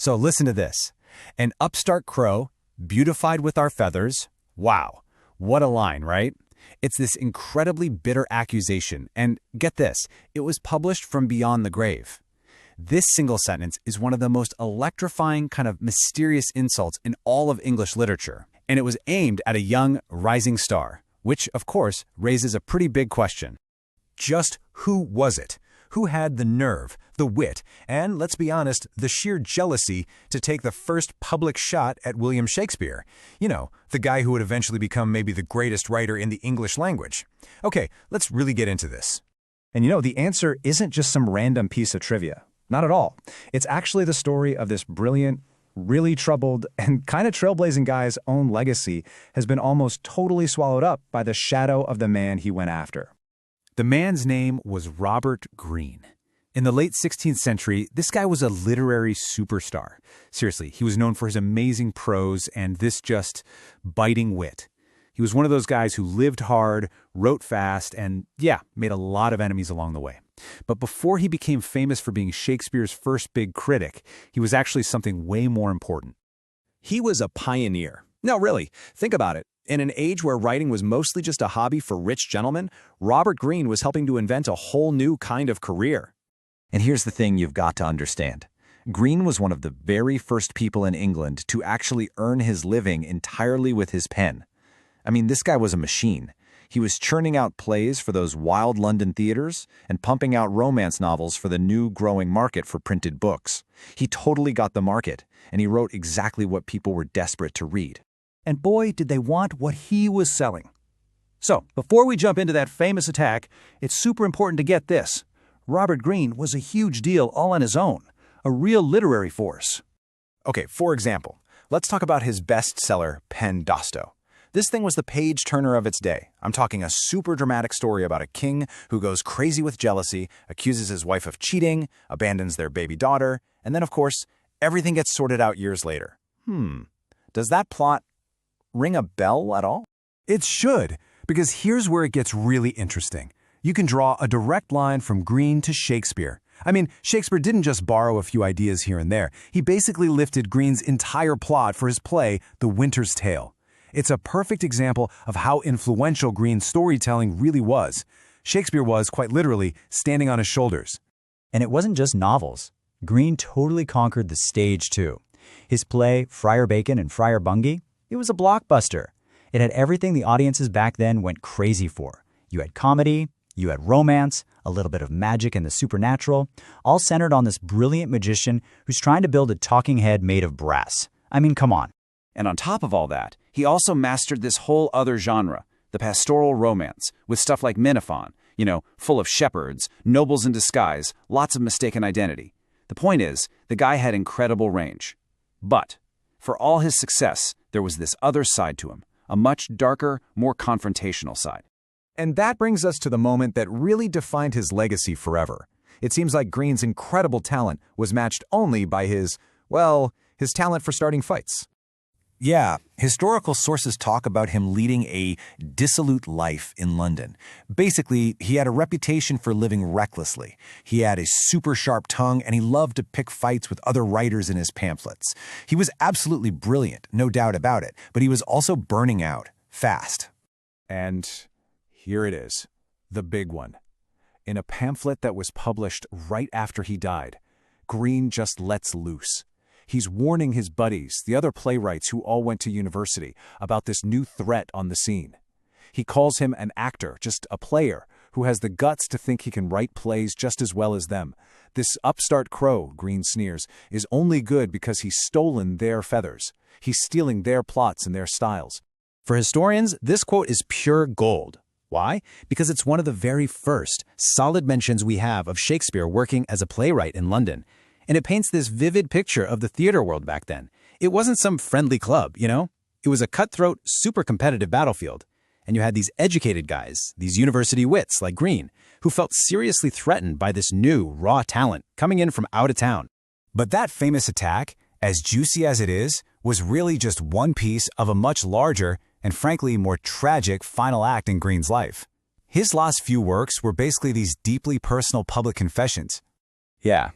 So listen to this. An upstart crow, beautified with our feathers. Wow, what a line, right? It's this incredibly bitter accusation, and get this, it was published from beyond the grave. This single sentence is one of the most electrifying, kind of mysterious insults in all of English literature, and it was aimed at a young, rising star, which, of course, raises a pretty big question. Just who was it? Who had the nerve, the wit, and, let's be honest, the sheer jealousy to take the first public shot at William Shakespeare? You know, the guy who would eventually become maybe the greatest writer in the English language. Okay, let's really get into this. And the answer isn't just some random piece of trivia. Not at all. It's actually the story of this brilliant, really troubled, and kind of trailblazing guy's own legacy has been almost totally swallowed up by the shadow of the man he went after. The man's name was Robert Greene. In the late 16th century, this guy was a literary superstar. Seriously, he was known for his amazing prose and this just biting wit. He was one of those guys who lived hard, wrote fast, and made a lot of enemies along the way. But before he became famous for being Shakespeare's first big critic, he was actually something way more important. He was a pioneer. No, really, think about it. In an age where writing was mostly just a hobby for rich gentlemen, Robert Greene was helping to invent a whole new kind of career. And here's the thing you've got to understand. Greene was one of the very first people in England to actually earn his living entirely with his pen. I mean, this guy was a machine. He was churning out plays for those wild London theaters and pumping out romance novels for the new growing market for printed books. He totally got the market, and he wrote exactly what people were desperate to read. And boy, did they want what he was selling. So, before we jump into that famous attack, it's super important to get this. Robert Greene was a huge deal all on his own, a real literary force. Okay, for example, let's talk about his bestseller, Pen Dosto. This thing was the page-turner of its day. I'm talking a super dramatic story about a king who goes crazy with jealousy, accuses his wife of cheating, abandons their baby daughter, and then, of course, everything gets sorted out years later. Does that plot ring a bell at all? It should, because here's where it gets really interesting. You can draw a direct line from Greene to Shakespeare. I mean, Shakespeare didn't just borrow a few ideas here and there. He basically lifted Greene's entire plot for his play, The Winter's Tale. It's a perfect example of how influential Greene's storytelling really was. Shakespeare was, quite literally, standing on his shoulders. And it wasn't just novels. Greene totally conquered the stage, too. His play, Friar Bacon and Friar Bungie, it was a blockbuster. It had everything the audiences back then went crazy for. You had comedy, you had romance, a little bit of magic and the supernatural, all centered on this brilliant magician who's trying to build a talking head made of brass. I mean, come on. And on top of all that, he also mastered this whole other genre, the pastoral romance, with stuff like Menaphon, full of shepherds, nobles in disguise, lots of mistaken identity. The point is, the guy had incredible range. But for all his success, there was this other side to him, a much darker, more confrontational side. And that brings us to the moment that really defined his legacy forever. It seems like Greene's incredible talent was matched only by his talent for starting fights. Yeah, historical sources talk about him leading a dissolute life in London. Basically, he had a reputation for living recklessly. He had a super sharp tongue, and he loved to pick fights with other writers in his pamphlets. He was absolutely brilliant, no doubt about it, but he was also burning out, fast. And here it is, the big one. In a pamphlet that was published right after he died, Greene just lets loose. He's warning his buddies, the other playwrights who all went to university, about this new threat on the scene. He calls him an actor, just a player, who has the guts to think he can write plays just as well as them. This upstart crow, Greene sneers, is only good because he's stolen their feathers. He's stealing their plots and their styles. For historians, this quote is pure gold. Why? Because it's one of the very first solid mentions we have of Shakespeare working as a playwright in London. And it paints this vivid picture of the theater world back then. It wasn't some friendly club, It was a cutthroat, super competitive battlefield. And you had these educated guys, these University Wits like Greene, who felt seriously threatened by this new, raw talent coming in from out of town. But that famous attack, as juicy as it is, was really just one piece of a much larger and frankly more tragic final act in Greene's life. His last few works were basically these deeply personal public confessions. Yeah.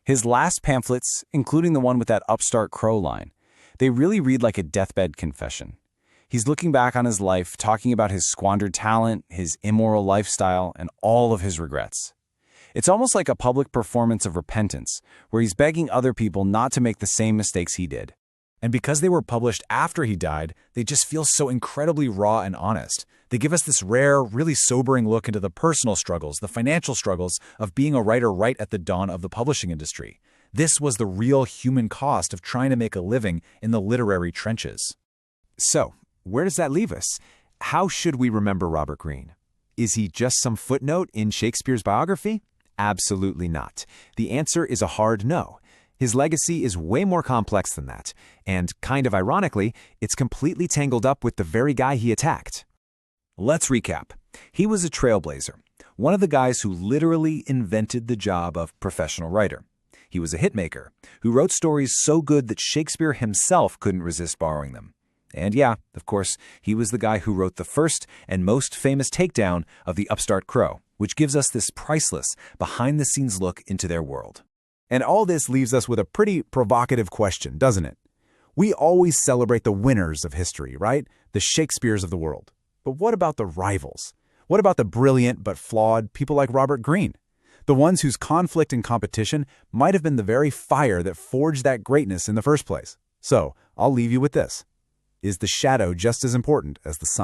His last pamphlets, including the one with that upstart crow line, they really read like a deathbed confession. He's looking back on his life, talking about his squandered talent, his immoral lifestyle, and all of his regrets. It's almost like a public performance of repentance, where he's begging other people not to make the same mistakes he did. And because they were published after he died, they just feel so incredibly raw and honest. They give us this rare, really sobering look into the personal struggles, the financial struggles of being a writer right at the dawn of the publishing industry. This was the real human cost of trying to make a living in the literary trenches. So, where does that leave us? How should we remember Robert Greene? Is he just some footnote in Shakespeare's biography? Absolutely not. The answer is a hard no. His legacy is way more complex than that, and, kind of ironically, it's completely tangled up with the very guy he attacked. Let's recap. He was a trailblazer, one of the guys who literally invented the job of professional writer. He was a hitmaker who wrote stories so good that Shakespeare himself couldn't resist borrowing them. And yeah, of course, he was the guy who wrote the first and most famous takedown of the upstart crow, which gives us this priceless, behind-the-scenes look into their world. And all this leaves us with a pretty provocative question, doesn't it? We always celebrate the winners of history, right? The Shakespeares of the world. But what about the rivals? What about the brilliant but flawed people like Robert Greene? The ones whose conflict and competition might have been the very fire that forged that greatness in the first place. So, I'll leave you with this. Is the shadow just as important as the sun?